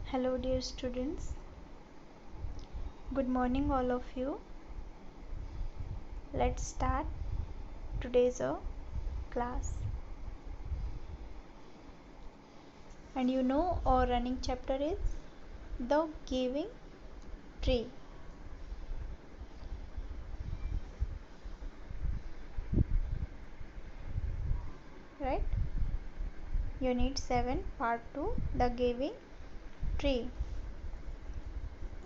Hello dear students, good morning all of you. Let's start today's class. And you know our running chapter is The Giving Tree. Right? Unit 7 Part 2 The Giving Tree.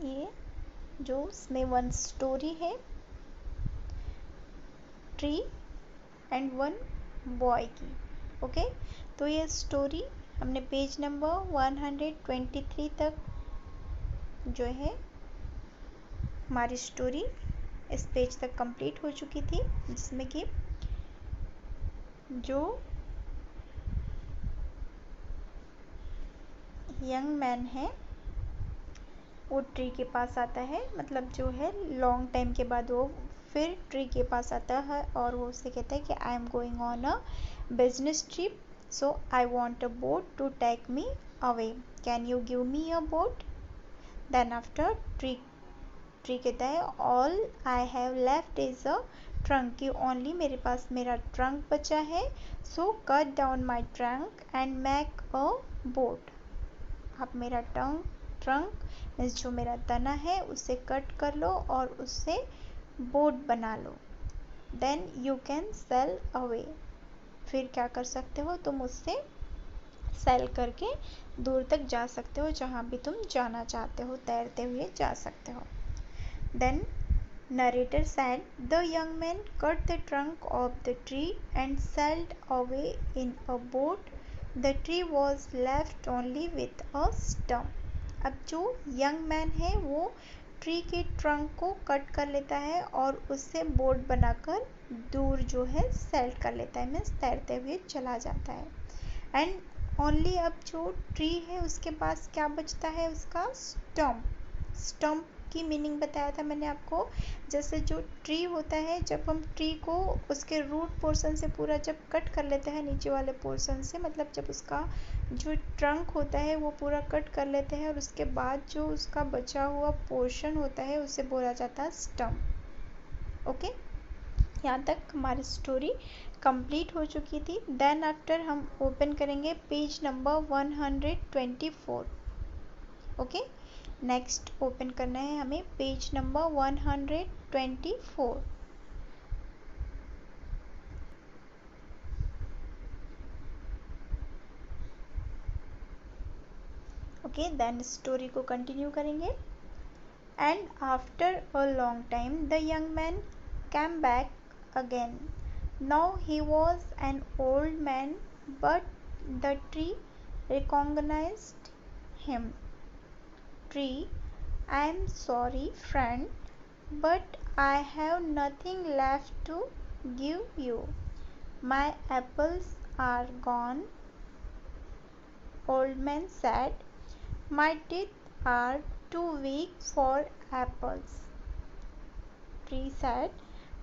ये जो इसमें one story है tree and one boy की. Okay, तो ये story हमने page number 123 तक जो है हमारी स्टोरी इस पेज तक कंप्लीट हो चुकी थी, जिसमें कि जो यंग मैन है वो ट्री के पास आता है, मतलब जो है लॉन्ग टाइम के बाद वो फिर ट्री के पास आता है और वो उससे कहता है कि I am going on a business trip, so I want a boat to take me away, can you give me a boat. Then after tree कहता है all I have left is a trunk, कि only मेरे पास मेरा trunk बचा है, so cut down my trunk and make a boat. आप मेरा ट्रंक मीन्स जो मेरा तना है उसे कट कर लो और उससे बोट बना लो. Then you can sail away, फिर क्या कर सकते हो तुम उससे सेल करके दूर तक जा सकते हो, जहाँ भी तुम जाना चाहते हो तैरते हुए जा सकते हो. Then narrator said the young man cut the trunk of the tree and sailed away in a boat. The tree was left only with a stump. अब जो यंग मैन है वो ट्री के ट्रंक को कट कर लेता है और उससे बोट बनाकर दूर जो है सेल कर लेता है, मीन्स तैरते हुए चला जाता है. एंड ओनली अब जो ट्री है उसके पास क्या बचता है, उसका स्टम्प. स्टम्प की मीनिंग बताया था मैंने आपको. जैसे जो ट्री होता है, जब हम ट्री को उसके रूट पोर्शन से पूरा जब कट कर लेते हैं नीचे वाले पोर्शन से, मतलब जब उसका जो ट्रंक होता है वो पूरा कट कर लेते हैं और उसके बाद जो उसका बचा हुआ पोर्शन होता है उसे बोला जाता है स्टम्प. ओके, यहाँ तक हमारी स्टोरी कंप्लीट हो चुकी थी. देन आफ्टर हम ओपन करेंगे page number 124. Okay, next open करना है हमें page number 124. Okay, then story को कंटिन्यू करेंगे. And after a long time the young man came back again. Now he was an old man but the tree recognised him. Tree, I am sorry, friend, but I have nothing left to give you. My apples are gone. Old man said, my teeth are too weak for apples. Tree said,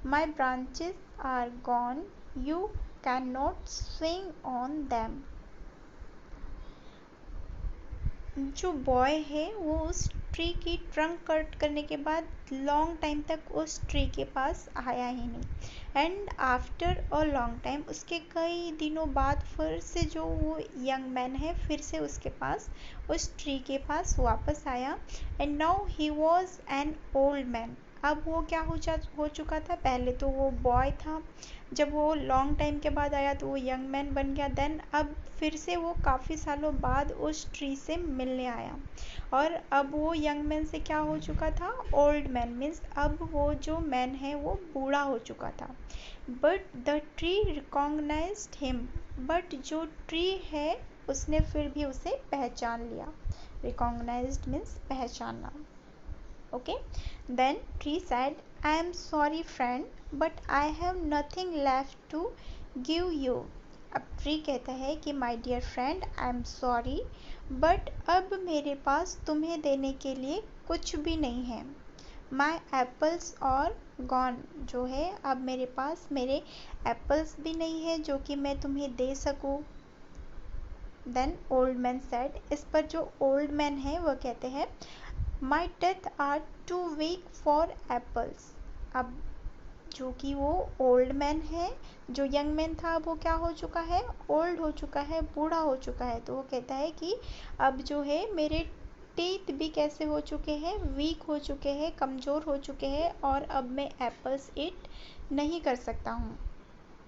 my branches are gone. You cannot swing on them. जो boy है वो उस tree की trunk cut करने के बाद long time तक उस ट्री के पास आया ही नहीं. And after a long time, उसके कई दिनों बाद फिर से जो वो यंग मैन है फिर से उसके पास उस ट्री के पास वापस आया. And now he was an old man. अब वो क्या हो चुका था, पहले तो वो बॉय था, जब वो लॉन्ग टाइम के बाद आया तो वो यंग मैन बन गया. देन अब फिर से वो काफ़ी सालों बाद उस ट्री से मिलने आया और अब वो यंग मैन से क्या हो चुका था, ओल्ड मैन, मीन्स अब वो जो मैन है वो बूढ़ा हो चुका था. But the tree recognised him, but जो ट्री है उसने फिर भी उसे पहचान लिया. रिकॉग्नाइज्ड मीन्स पहचानना. Okay, then tree said I am sorry friend but I have nothing left to give you. अब ट्री कहता है कि my dear friend I am sorry but अब मेरे पास तुम्हें देने के लिए कुछ भी नहीं है. माय एप्पल्स और गॉन, जो है अब मेरे पास मेरे एप्पल्स भी नहीं है जो कि मैं तुम्हें दे सकूँ. देन ओल्ड मैन सेड, इस पर जो ओल्ड मैन है वो कहते हैं my teeth are too weak for apples. अब जो कि वो ओल्ड मैन है, जो यंग मैन था वो क्या हो चुका है, ओल्ड हो चुका है, बूढ़ा हो चुका है। तो वो कहता है कि अब जो है मेरे टीथ भी कैसे हो चुके हैं, वीक हो चुके हैं, कमज़ोर हो चुके हैं, और अब मैं एप्पल्स ईट नहीं कर सकता हूँ।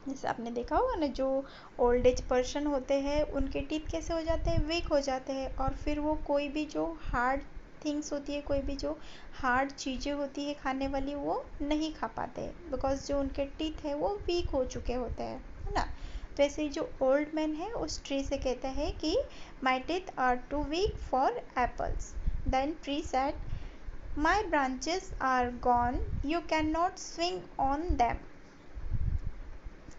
जैसे आपने देखा होगा ना, जो ओल्ड एज पर्सन होते हैं उनके टीथ कैसे हो जाते हैं, वीक हो जाते हैं, और फिर वो कोई भी जो हार्ड थिंग्स होती है, कोई भी जो हार्ड चीज़ें होती है खाने वाली, वो नहीं खा पाते, बिकॉज जो उनके टीथ है वो वीक हो चुके होते हैं, है ना। तो ऐसे ही जो ओल्ड मैन है उस ट्री से कहता है कि my teeth are too weak for apples. Then tree said my branches are gone, you can not swing on them.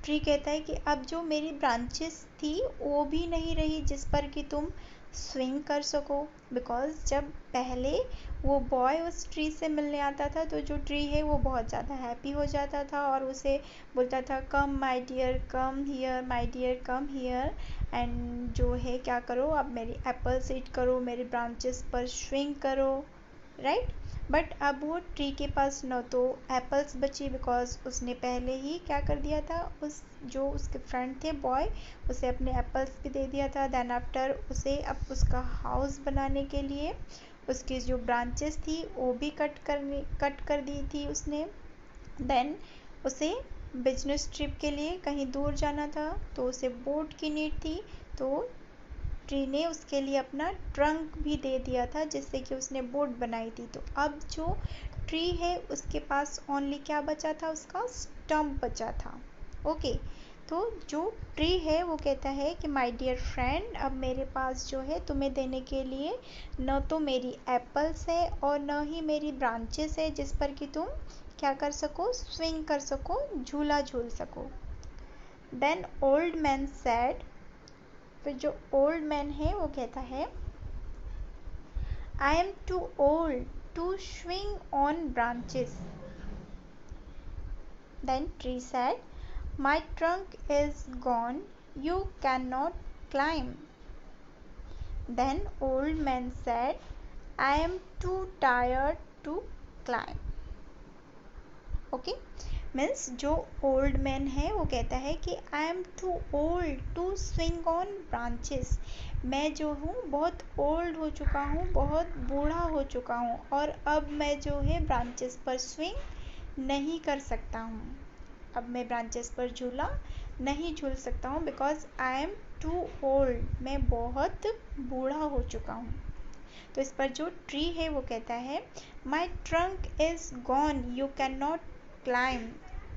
Tree कहता है कि अब जो मेरी ब्रांचेस थी वो भी नहीं रही जिस पर कि तुम स्विंग कर सको, बिकॉज जब पहले वो बॉय उस ट्री से मिलने आता था तो जो ट्री है वो बहुत ज़्यादा हैप्पी हो जाता था और उसे बोलता था come my dear come here, my dear come here, and जो है क्या करो, अब मेरी एप्पल्स ईट करो, मेरी ब्रांचेस पर स्विंग करो, राइट। बट अब वो ट्री के पास न तो एप्पल्स बची, बिकॉज उसने पहले ही क्या कर दिया था, उस जो उसके फ्रेंड थे बॉय, उसे अपने एप्पल्स भी दे दिया था। देन आफ्टर उसे अब उसका हाउस बनाने के लिए उसकी जो ब्रांचेस थी वो भी कट कर दी थी उसने। देन उसे बिजनेस ट्रिप के लिए कहीं दूर जाना था तो उसे बोट की नीड थी, तो ट्री ने उसके लिए अपना ट्रंक भी दे दिया था जिससे कि उसने बोट बनाई थी। तो अब जो ट्री है उसके पास ओनली क्या बचा था, उसका स्टम्प बचा था। ओके, तो जो ट्री है वो कहता है कि माय डियर फ्रेंड, अब मेरे पास जो है तुम्हें देने के लिए न तो मेरी एप्पल्स है और न ही मेरी ब्रांचेस है जिस पर कि तुम क्या कर सको, स्विंग कर सको, झूला झूल सको। देन ओल्ड मैन सेड, फिर जो ओल्ड मैन है वो कहता है I am too old to swing on branches. Then tree said my trunk is gone, you can not climb. Then old man said I am too tired to climb. Okay, means जो old man है वो कहता है कि I am too old to swing on branches. मैं जो हूँ बहुत ओल्ड हो चुका हूँ, बहुत बूढ़ा हो चुका हूँ, और अब मैं जो है ब्रांचेस पर स्विंग नहीं कर सकता हूँ। अब मैं ब्रांचेस पर झूला नहीं झूल सकता हूँ because I am too old, मैं बहुत बूढ़ा हो चुका हूँ। तो इस पर जो ट्री है वो कहता है माई trunk is gone, you can not climb.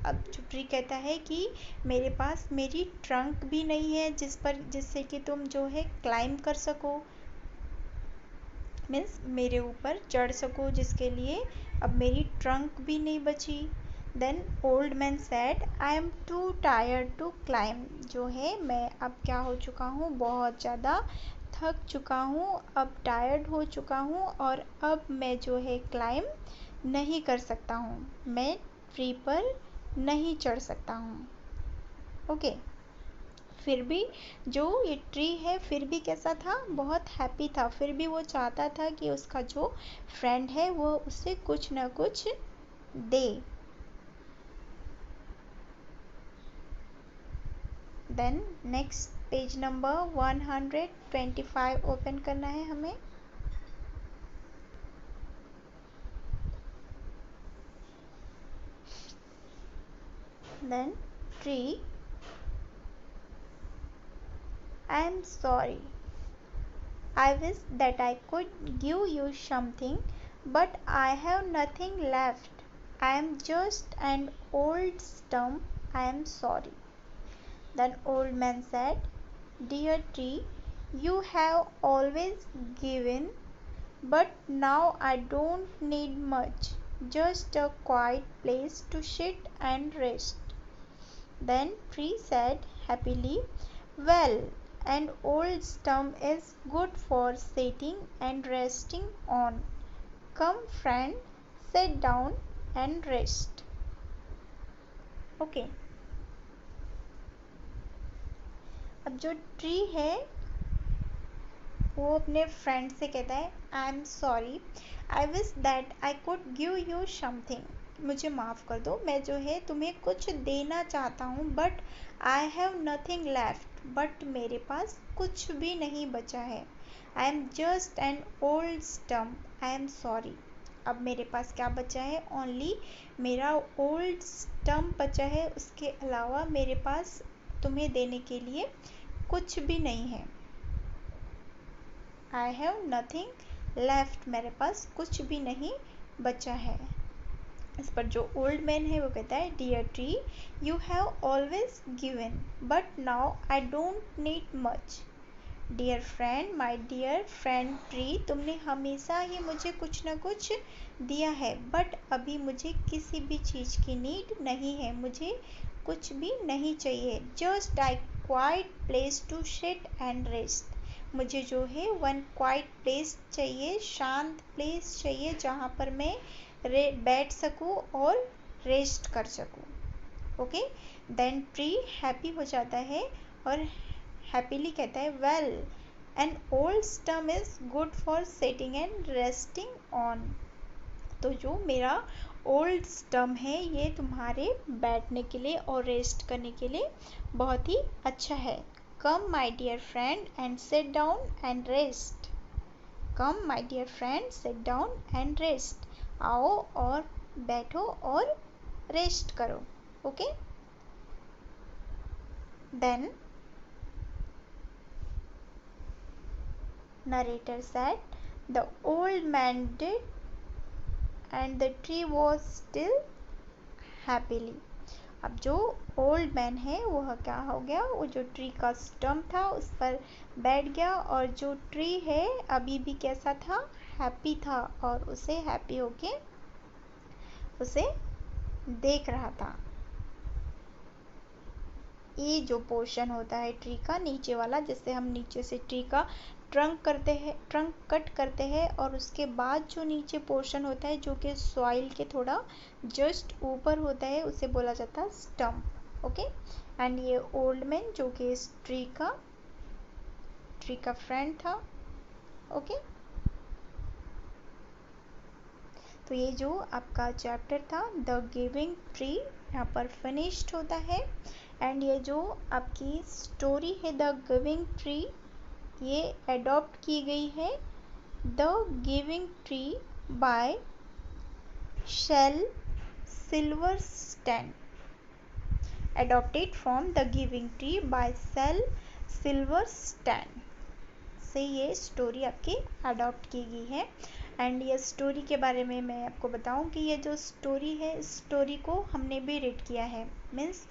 अब जो ट्री कहता है कि मेरे पास मेरी ट्रंक भी नहीं है जिससे कि तुम जो है क्लाइम कर सको, मीन्स मेरे ऊपर चढ़ सको, जिसके लिए अब मेरी ट्रंक भी नहीं बची। Then old man said I am too tired to climb, जो है मैं अब क्या हो चुका हूँ, बहुत ज़्यादा थक चुका हूँ, अब टायर्ड हो चुका हूँ, और अब मैं जो है क्लाइम नहीं कर सकता हूँ, मैं ट्री पर नहीं चढ़ सकता हूँ। ओके, फिर भी जो ये ट्री है फिर भी कैसा था, बहुत हैप्पी था, फिर भी वो चाहता था कि उसका जो फ्रेंड है वो उसे कुछ ना कुछ दे। Then next page number 125 open करना है हमें। Then tree, I am sorry, I wish that I could give you something, but I have nothing left. I am just an old stump. I am sorry. Then old man said, dear tree, you have always given, but now I don't need much, just a quiet place to sit and rest. Then tree said happily, well, an old stump is good for sitting and resting on. Come friend, sit down and rest. Okay, अब जो tree है वो अपने friend से कहता है I am sorry, I wish that I could give you something, मुझे माफ़ कर दो, मैं जो है तुम्हें कुछ देना चाहता हूँ, but I have nothing left, but मेरे पास कुछ भी नहीं बचा है। I am just an old stump, I am sorry. अब मेरे पास क्या बचा है? ओनली मेरा ओल्ड स्टम्प बचा है, उसके अलावा मेरे पास तुम्हें देने के लिए कुछ भी नहीं है। आई हैव नथिंग लेफ्ट, मेरे पास कुछ भी नहीं बचा है। इस पर जो ओल्ड मैन है वो कहता है dear tree, you have always given, but now I don't need much. Dear friend, my dear friend tree, तुमने हमेशा ही मुझे कुछ न कुछ दिया है, बट अभी मुझे किसी भी चीज़ की नीड नहीं है, मुझे कुछ भी नहीं चाहिए। Just I quiet place to sit and rest, मुझे जो है वन क्वाइट प्लेस चाहिए, शांत प्लेस चाहिए, जहाँ पर मैं बैठ सकूँ और रेस्ट कर सकूँ। ओके, देन ट्री हैप्पी हो जाता है और हैप्पीली कहता है well, an old stump is good for sitting and resting on. तो जो मेरा ओल्ड स्टम है ये तुम्हारे बैठने के लिए और रेस्ट करने के लिए बहुत ही अच्छा है। Come my dear friend and sit down and rest, come my dear friend sit down and rest, आओ और बैठो और रेस्ट करो। Okay, then narrator said, the old man did and the tree was still happily। अब जो old man है वह क्या हो गया, वो जो ट्री का स्टम्प था उस पर बैठ गया और जो ट्री है अभी भी कैसा था, हैप्पी था, और उसे हैप्पी होके उसे देख रहा था। ये जो पोर्शन होता है ट्री का नीचे वाला, जिससे हम नीचे से ट्री का ट्रंक करते हैं, ट्रंक कट करते हैं, और उसके बाद जो नीचे पोर्शन होता है जो कि सॉइल के थोड़ा जस्ट ऊपर होता है, उसे बोला जाता है स्टम्प। ओके, एंड ये ओल्ड मैन जो कि इस ट्री का फ्रेंड था। ओके, तो ये जो आपका चैप्टर था द गिविंग ट्री यहाँ पर फिनिश्ड होता है। एंड ये जो आपकी स्टोरी है द गिविंग ट्री, ये एडॉप्ट की गई है the giving tree by Shel Silverstein, adopted from the giving tree by Shel Silverstein से ये स्टोरी आपकी अडॉप्ट की गई है। एंड ये स्टोरी के बारे में मैं आपको बताऊं कि ये जो स्टोरी है, इस स्टोरी को हमने भी रीड किया है। मीन्स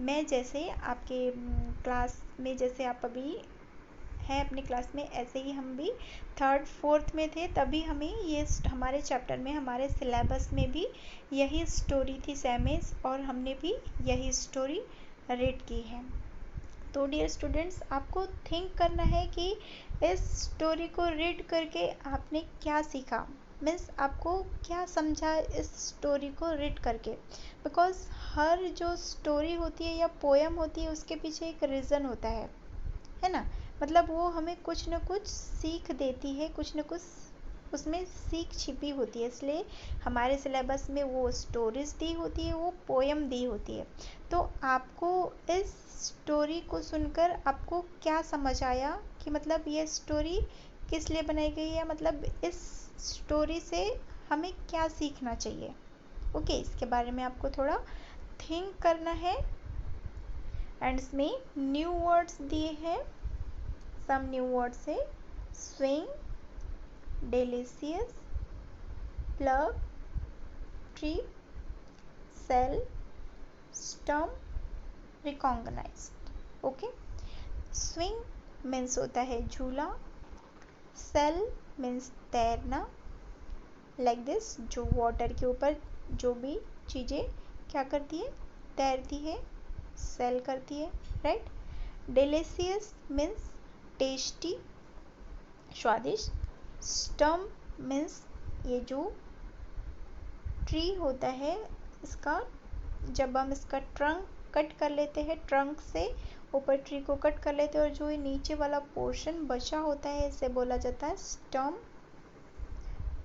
मैं जैसे आपके क्लास में, जैसे आप अभी हैं अपनी क्लास में, ऐसे ही हम भी 3rd 4th में थे, तभी हमें ये हमारे चैप्टर में, हमारे सिलेबस में भी यही स्टोरी थी सेमेज, और हमने भी यही स्टोरी रीड की है। तो डियर स्टूडेंट्स, आपको थिंक करना है कि इस स्टोरी को रीड करके आपने क्या सीखा, मीन्स आपको क्या समझा इस स्टोरी को रीड करके। बिकॉज हर जो स्टोरी होती है या पोएम होती है उसके पीछे एक रीज़न होता है ना, मतलब वो हमें कुछ न कुछ सीख देती है, कुछ न कुछ उसमें सीख छिपी होती है, इसलिए हमारे सिलेबस में वो स्टोरीज दी होती है, वो पोएम दी होती है। तो आपको इस स्टोरी को सुनकर आपको क्या समझ आया कि मतलब ये स्टोरी किस लिए बनाई गई है, मतलब इस स्टोरी से हमें क्या सीखना चाहिए। ओके, इसके बारे में आपको थोड़ा थिंक करना है। एंड इसमें न्यू वर्ड्स दिए हैं, सम न्यू वर्ड्स है swing, delicious, plug, tree, cell, stump, recognized। Okay, swing means होता है झूला, cell मीन्स तैरना, लाइक दिस, जो वाटर के ऊपर जो भी चीज़ें क्या करती है, तैरती है, सेल करती है, राइट। डिलीशियस मीन्स टेस्टी, स्वादिष्ट। स्टम्प मीन्स ये जो ट्री होता है, इसका जब हम इसका ट्रंक कट कर लेते हैं, ट्रंक से ऊपर ट्री को कट कर लेते हैं और जो ये नीचे वाला पोर्शन बचा होता है इसे बोला जाता है स्टम।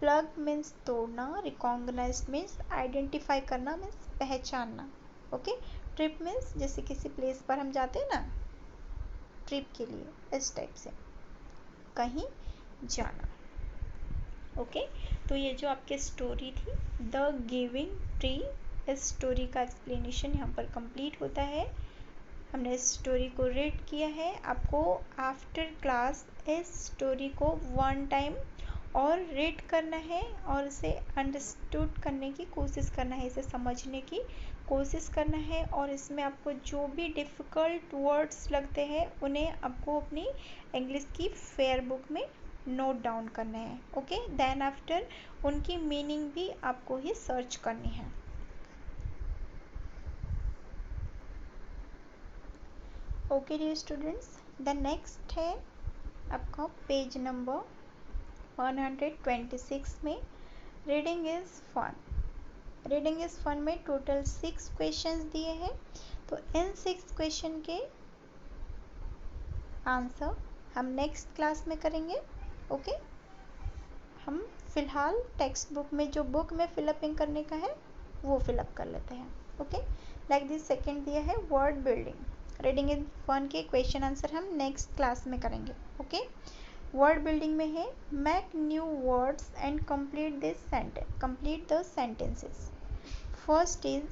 प्लग मीन्स तोड़ना, रिकॉग्नाइज मीन्स आइडेंटिफाई करना, मीन्स पहचानना। ओके, ट्रिप मीन्स जैसे किसी प्लेस पर हम जाते हैं ना ट्रिप के लिए, इस टाइप से कहीं जाना। ओके, तो ये जो आपकी स्टोरी थी द गिविंग ट्री, इस स्टोरी का एक्सप्लेनेशन यहाँ पर कंप्लीट होता है। हमने इस स्टोरी को रीड किया है। आपको आफ्टर क्लास इस स्टोरी को 1 टाइम और रीड करना है और इसे अंडरस्टूड करने की कोशिश करना है, इसे समझने की कोशिश करना है। और इसमें आपको जो भी डिफ़िकल्ट वर्ड्स लगते हैं उन्हें आपको अपनी इंग्लिश की फेयर बुक में नोट डाउन करना है। ओके, देन आफ्टर उनकी मीनिंग भी आपको ही सर्च करनी है। Okay dear students, the next है आपका पेज नंबर 126 में reading is fun. Reading is fun में टोटल 6 क्वेश्चंस दिए हैं। तो इन 6 क्वेश्चन के आंसर हम नेक्स्ट क्लास में करेंगे। ओके, हम फिलहाल टेक्स्ट बुक में जो बुक में फिलअपिंग करने का है वो फिलअप कर लेते हैं। ओके, लाइक दिस सेकेंड दिया है word building. Reading is fun के क्वेश्चन आंसर हम नेक्स्ट क्लास में करेंगे। ओके, वर्ड बिल्डिंग में है make new words and complete this sentence, complete the sentences. First is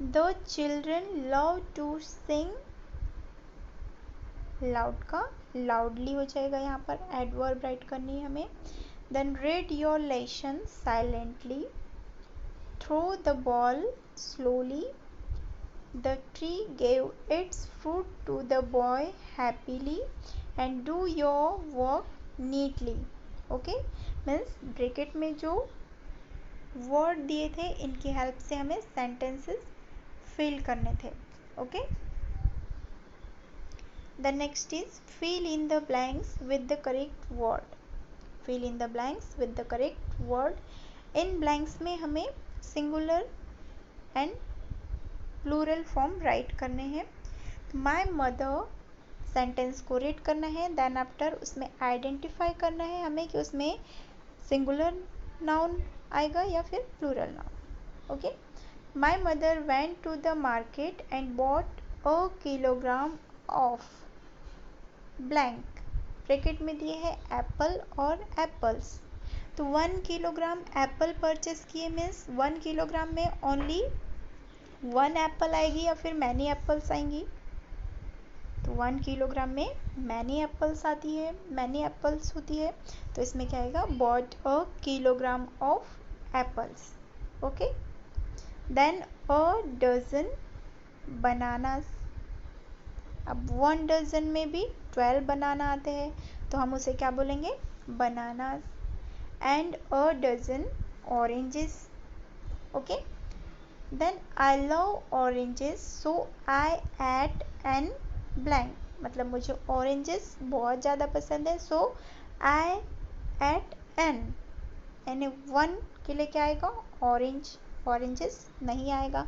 the children love to sing, loud का loudly हो जाएगा, यहाँ पर एडवर्ब राइट करनी है हमें। Then read your lesson silently, throw the ball slowly, the tree gave its fruit to the boy happily, and do your work neatly. Okay, means bracket में जो वर्ड दिए थे इनकी हेल्प से हमें सेंटेंसेस फिल करने थे। Okay, the next is fill in the blanks with the correct word. Fill in the blanks with the correct word. In blanks में हमें singular and plural form write करने हैं। My mother सेंटेंस को read करना है, then after उसमें identify करना है हमें कि उसमें सिंगुलर नाउन आएगा या फिर plural noun. Okay, my mother went to the market and bought a kilogram of blank. Bracket में दिए है एप्पल और एप्पल्स। तो 1 किलोग्राम एप्पल परचेस किए मीन्स 1 किलोग्राम में ओनली 1 एप्पल आएगी या फिर मैनी एप्पल्स आएंगी। तो 1 किलोग्राम में मैनी एप्पल्स आती है, मैनी एप्पल्स होती है। तो इसमें क्या आएगा bought a kilogram of apples. Okay, then a dozen bananas. अब 1 डजन में भी 12 बनाना आते हैं तो हम उसे क्या बोलेंगे bananas. And a dozen oranges. Okay, then I love oranges so I ate an blank, मतलब मुझे ऑरेंजेस बहुत ज़्यादा पसंद है, सो आई एट एन, यानी 1 के लिए क्या आएगा ऑरेंज, ऑरेंजेस नहीं आएगा।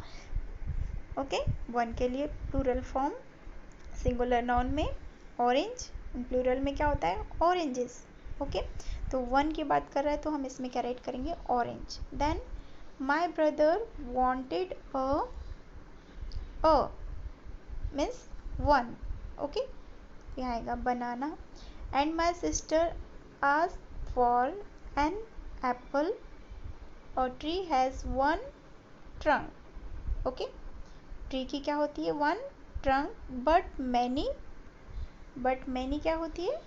ओके, 1 के लिए प्लूरल फॉर्म सिंगुलर नाउन में ऑरेंज, प्लूरल में क्या होता है ऑरेंजेस। ओके, तो 1 की बात कर रहा है तो हम इसमें क्या राइट करेंगे orange. Then my brother wanted a means 1। Okay, यहाँ आएगा banana. And my sister asked for an apple, और tree has 1 trunk. Okay, tree की क्या होती है 1 ट्रंक, बट मैनी क्या होती है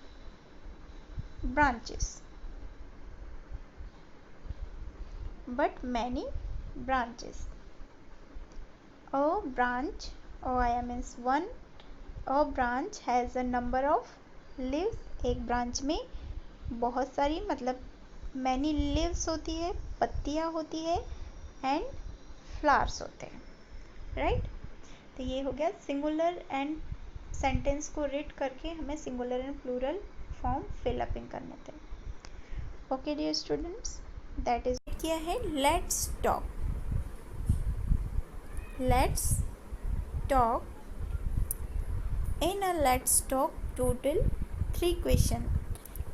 branches, but many branches. A branch, आया means 1, a branch has a number of leaves, एक ब्रांच में बहुत सारी मतलब मैनी लीव्स होती है, पत्तियाँ होती है, एंड फ्लावर्स होते हैं, राइट। तो ये हो गया सिंगुलर एंड सेंटेंस को रीड करके हमें singular and plural form fill upping करने थे। Okay dear students, that is किया है let's talk In a let's talk total 3 question.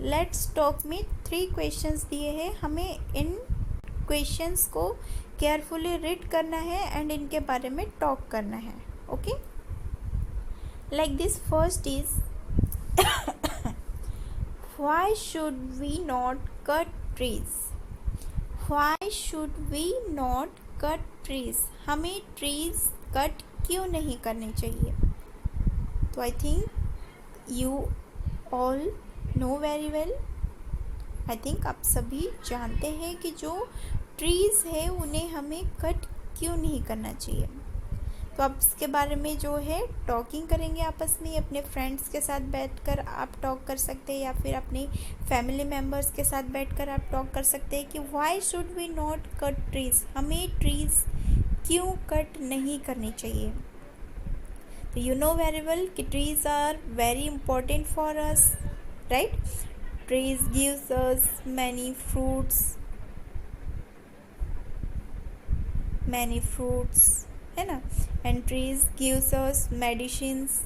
Let's talk में 3 क्वेश्चंस दिए हैं. हमें इन क्वेश्चंस को केयरफुली रीड करना है एंड इनके बारे में टॉक करना है. Okay, like this. First is why should we not cut trees. Why should we not cut trees. हमें ट्रीज कट क्यों नहीं करने चाहिए. तो I think you all know very well. I think आप सभी जानते हैं कि जो ट्रीज़ है उन्हें हमें कट क्यों नहीं करना चाहिए. तो आप इसके बारे में जो है टॉकिंग करेंगे आपस में. अपने फ्रेंड्स के साथ बैठकर आप टॉक कर सकते हैं या फिर अपने फैमिली मेम्बर्स के साथ बैठकर आप टॉक कर सकते हैं कि why should we not cut trees. हमें ट्रीज़ क्यों कट नहीं करनी चाहिए. तो यू नो वेरी वेल कि trees are very important for us, right. Trees gives us many fruits है ना. And trees gives us medicines.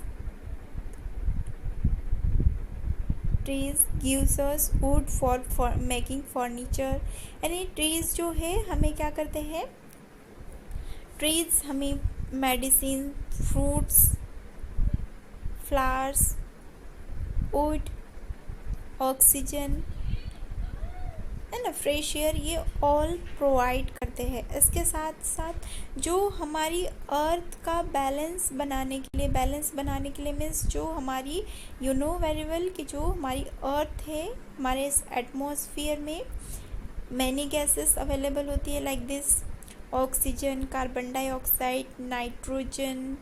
Trees gives us wood for making furniture. यानी ट्रीज जो है हमें क्या करते हैं. ट्रीज हमें medicine, fruits, flowers, wood, oxygen है ना, फ्रेश एयर, ये ऑल प्रोवाइड करते हैं. इसके साथ साथ जो हमारी अर्थ का बैलेंस बनाने के लिए मीन्स जो हमारी यू नो वेरी वेल कि जो हमारी अर्थ है, हमारे इस एटमॉस्फेयर में मैनी गैसेस अवेलेबल होती है like this oxygen, carbon dioxide, nitrogen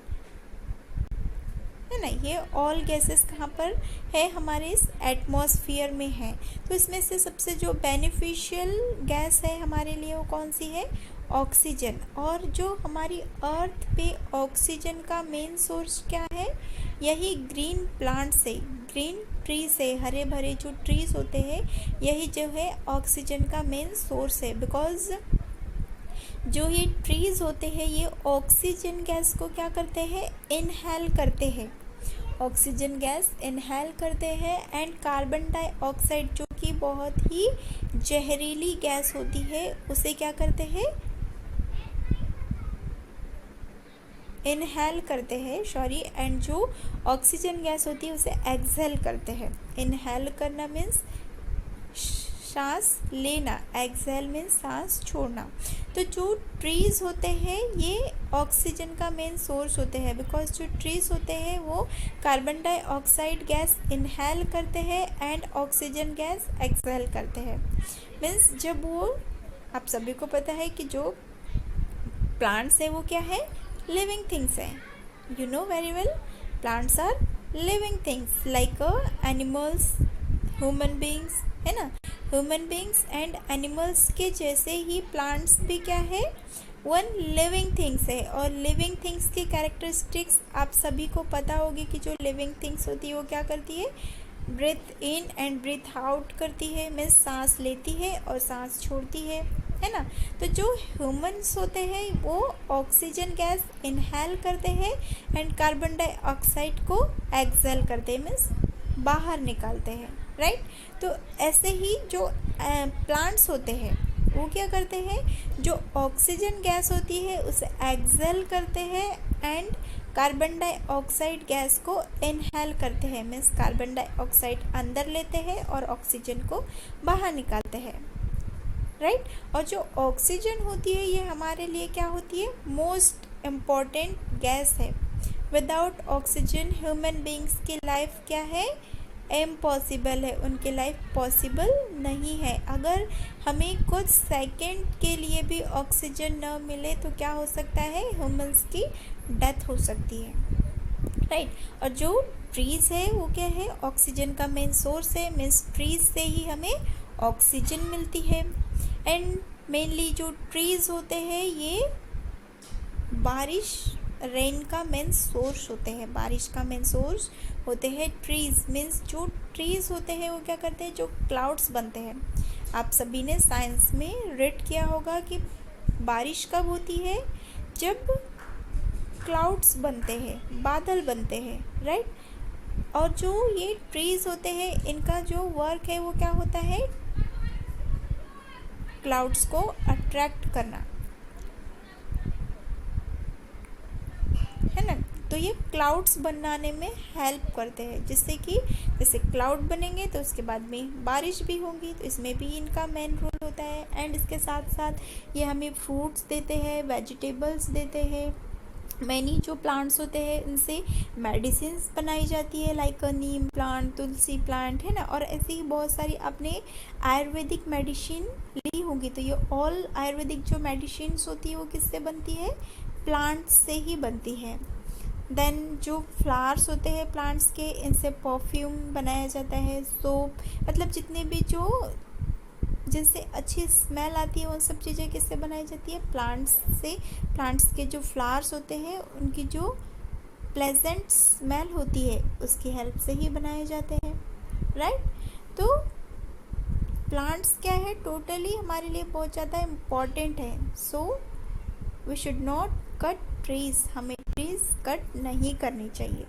है ना. ये ऑल गैसेस कहाँ पर है, हमारे इस एटमॉस्फेयर में है. तो इसमें से सबसे जो बेनिफिशियल गैस है हमारे लिए वो कौन सी है, ऑक्सीजन. और जो हमारी अर्थ पे ऑक्सीजन का मेन सोर्स क्या है, यही ग्रीन प्लांट से, ग्रीन ट्री से, हरे भरे जो ट्रीज होते हैं यही जो है ऑक्सीजन का मेन सोर्स है. बिकॉज जो ये ट्रीज होते हैं ये ऑक्सीजन गैस को क्या करते हैं, इनहेल करते हैं. ऑक्सीजन गैस इनहेल करते हैं एंड कार्बन डाइऑक्साइड जो कि बहुत ही जहरीली गैस होती है उसे क्या करते हैं, इनहेल करते हैं. एंड जो ऑक्सीजन गैस होती है उसे एक्सहेल करते हैं. इनहेल करना मीन्स सांस लेना, एक्सहेल मीन्स सांस छोड़ना. तो जो ट्रीज होते हैं ये ऑक्सीजन का मेन सोर्स होते हैं. बिकॉज जो ट्रीज होते हैं वो कार्बन डाइऑक्साइड गैस इनहेल करते हैं एंड ऑक्सीजन गैस एक्सहेल करते हैं. मीन्स जब वो, आप सभी को पता है कि जो प्लांट्स है वो क्या है, लिविंग थिंग्स है. You know very well plants are living things like animals, human beings है ना. ह्यूमन बींग्स एंड एनिमल्स के जैसे ही प्लांट्स भी क्या है, वन लिविंग थिंग्स है. और लिविंग थिंग्स की कैरेक्टरिस्टिक्स आप सभी को पता होगी कि जो लिविंग थिंग्स होती है वो क्या करती है, breathe in and breathe out करती है. मीन्स सांस लेती है और सांस छोड़ती है ना. तो जो ह्यूमन्स होते हैं वो ऑक्सीजन गैस इनहेल करते हैं एंड कार्बन डाइऑक्साइड को एक्सहेल करते हैं, मीन्स बाहर निकालते हैं, राइट. तो ऐसे ही जो प्लांट्स होते हैं वो क्या करते हैं, जो ऑक्सीजन गैस होती है उसे एक्सहेल करते हैं एंड कार्बन डाइऑक्साइड गैस को इनहेल करते हैं. मीन्स कार्बन डाइऑक्साइड अंदर लेते हैं और ऑक्सीजन को बाहर निकालते हैं, राइट. और जो ऑक्सीजन होती है ये हमारे लिए क्या होती है, मोस्ट इम्पॉर्टेंट गैस है. विदाउट ऑक्सीजन ह्यूमन बींग्स की लाइफ क्या है, इम्पॉसिबल है. उनकी लाइफ पॉसिबल नहीं है. अगर हमें कुछ सेकंड के लिए भी ऑक्सीजन न मिले तो क्या हो सकता है, ह्यूमंस की डेथ हो सकती है, राइट. और जो ट्रीज़ है वो क्या है, ऑक्सीजन का मेन सोर्स है. मीन्स ट्रीज़ से ही हमें ऑक्सीजन मिलती है. एंड मेनली जो ट्रीज़ होते हैं ये बारिश, रेन का मेन सोर्स होते हैं. बारिश का मेन सोर्स होते हैं ट्रीज़. मीन्स जो ट्रीज़ होते हैं वो क्या करते हैं, जो क्लाउड्स बनते हैं. आप सभी ने साइंस में रीड किया होगा कि बारिश कब होती है, जब क्लाउड्स बनते हैं, बादल बनते हैं, राइट. और जो ये ट्रीज होते हैं इनका जो वर्क है वो क्या होता है, क्लाउड्स को अट्रैक्ट करना, है ना। तो ये क्लाउड्स बनाने में हेल्प करते हैं, जिससे कि जैसे क्लाउड बनेंगे तो उसके बाद में बारिश भी होगी, तो इसमें भी इनका मेन रोल होता है। एंड इसके साथ साथ ये हमें फ्रूट्स देते हैं, वेजिटेबल्स देते हैं। मैनी जो प्लांट्स होते हैं इनसे मेडिसिन्स बनाई जाती है, लाइक नीम प्लांट, तुलसी प्लांट, है ना। और ऐसी ही बहुत सारी आपने आयुर्वेदिक मेडिसिन ली होंगी, तो ये ऑल आयुर्वेदिक जो मेडिसिन्स होती है वो किससे बनती है, प्लांट्स से ही बनती है। देन जो फ्लावर्स होते हैं प्लांट्स के, इनसे परफ्यूम बनाया जाता है, सोप, मतलब जितने भी जो जिनसे अच्छी स्मेल आती है वो सब चीज़ें किससे बनाई जाती है, प्लांट्स से। प्लांट्स के जो फ्लावर्स होते हैं उनकी जो प्लेजेंट स्मेल होती है उसकी हेल्प से ही बनाए जाते हैं, राइट। तो प्लांट्स क्या है, टोटली हमारे लिए बहुत ज़्यादा इम्पॉर्टेंट है। So we should not cut trees, हमें ट्रीज कट नहीं करनी चाहिए।